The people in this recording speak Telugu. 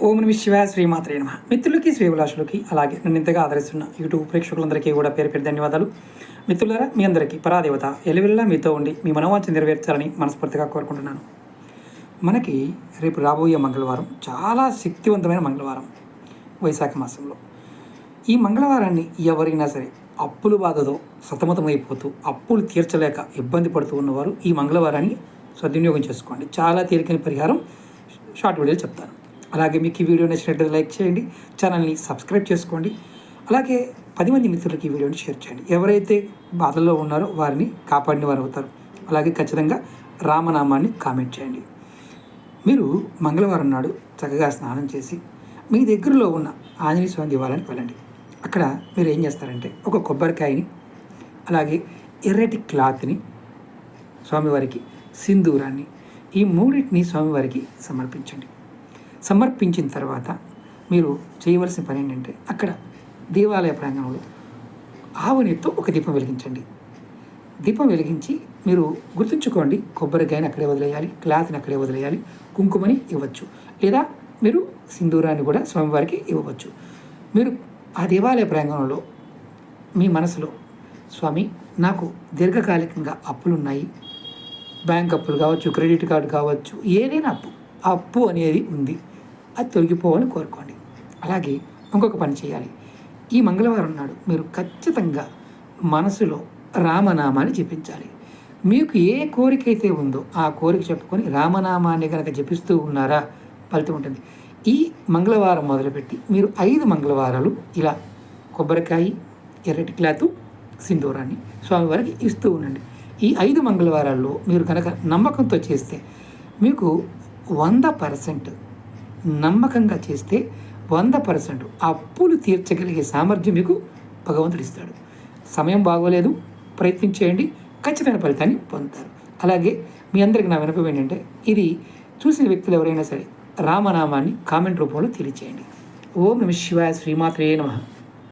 ఓం నమః శివాయ శ్రీమాత్రే నమః. మిత్రులకి శ్రీవిలాసులకి అలాగే నన్ను ఇంతగా ఆదరిస్తున్న యూట్యూబ్ ప్రేక్షకులందరికీ కూడా పేరు పేరు ధన్యవాదాలు. మిత్రులారా, మీ అందరికీ పరాదేవత ఎలివెల్లా మీతో ఉండి మీ మనోవాంఛ నెరవేర్చాలని మనస్ఫూర్తిగా కోరుకుంటున్నాను. మనకి రేపు రాబోయే మంగళవారం చాలా శక్తివంతమైన మంగళవారం, వైశాఖ మాసంలో. ఈ మంగళవారాన్ని ఎవరైనా సరే అప్పుల బాధతో సతమతమైపోతూ అప్పులు తీర్చలేక ఇబ్బంది పడుతూ ఉన్నవారు ఈ మంగళవారాన్ని సద్వినియోగం చేసుకోండి. చాలా తేలికైన పరిహారం షార్ట్ వీడియోలు చెప్తాను. అలాగే మీకు ఈ వీడియో నచ్చినట్లయితే లైక్ చేయండి, ఛానల్ని సబ్స్క్రైబ్ చేసుకోండి. అలాగే 10 మంది మిత్రులకి ఈ వీడియోని షేర్ చేయండి. ఎవరైతే బాధల్లో ఉన్నారో వారిని కాపాడిన వారు అవుతారు. అలాగే ఖచ్చితంగా రామనామాన్ని కామెంట్ చేయండి. మీరు మంగళవారం నాడు చక్కగా స్నానం చేసి మీ దగ్గరలో ఉన్న ఆంజనేయ స్వామి దేవాలయానికి వెళ్ళండి. అక్కడ మీరు ఏం చేస్తారంటే ఒక కొబ్బరికాయని, అలాగే ఎర్రటి క్లాత్ని, స్వామివారికి సింధూరాన్ని, ఈ మూడింటిని స్వామివారికి సమర్పించండి. సమర్పించిన తర్వాత మీరు చేయవలసిన పని ఏంటంటే అక్కడ దేవాలయ ప్రాంగణంలో ఆవునితో ఒక దీపం వెలిగించండి. దీపం వెలిగించి మీరు గుర్తుంచుకోండి, కొబ్బరికాయని అక్కడే వదిలేయాలి, క్లాత్ని అక్కడే వదిలేయాలి, కుంకుమని ఇవ్వచ్చు, లేదా మీరు సింధూరాన్ని కూడా స్వామివారికి ఇవ్వవచ్చు. మీరు ఆ దేవాలయ ప్రాంగణంలో మీ మనసులో, స్వామి నాకు దీర్ఘకాలికంగా అప్పులున్నాయి, బ్యాంక్ అప్పులు కావచ్చు, క్రెడిట్ కార్డు కావచ్చు, ఏదైనా అప్పు అనేది ఉంది, అది తొలగిపోవాలని కోరుకోండి. అలాగే ఇంకొక పని చేయాలి. ఈ మంగళవారం నాడు మీరు ఖచ్చితంగా మనసులో రామనామాన్ని జపించాలి. మీకు ఏ కోరిక అయితే ఉందో ఆ కోరిక చెప్పుకొని రామనామాన్ని కనుక జపిస్తూ ఉన్నారా ఫలితం ఉంటుంది. ఈ మంగళవారం మొదలుపెట్టి మీరు 5 మంగళవారాలు ఇలా కొబ్బరికాయ, ఎర్రటి క్లాతు, సింధూరాన్ని స్వామివారికి ఇస్తూ ఉండండి. ఈ 5 మంగళవారాల్లో మీరు కనుక నమ్మకంతో చేస్తే మీకు 100% నమ్మకంగా చేస్తే 100% అప్పులు తీర్చగలిగే సామర్థ్యం మీకు భగవంతుడు ఇస్తాడు. సమయం బాగోలేదు, ప్రయత్నం చేయండి, ఖచ్చితమైన ఫలితాన్ని పొందుతారు. అలాగే మీ అందరికీ నా వినపం ఏంటంటే ఇది చూసిన వ్యక్తులు ఎవరైనా సరే రామనామాన్ని కామెంట్ రూపంలో తెలియచేయండి. ఓం నమః శివాయ శ్రీమాత్రే నమః.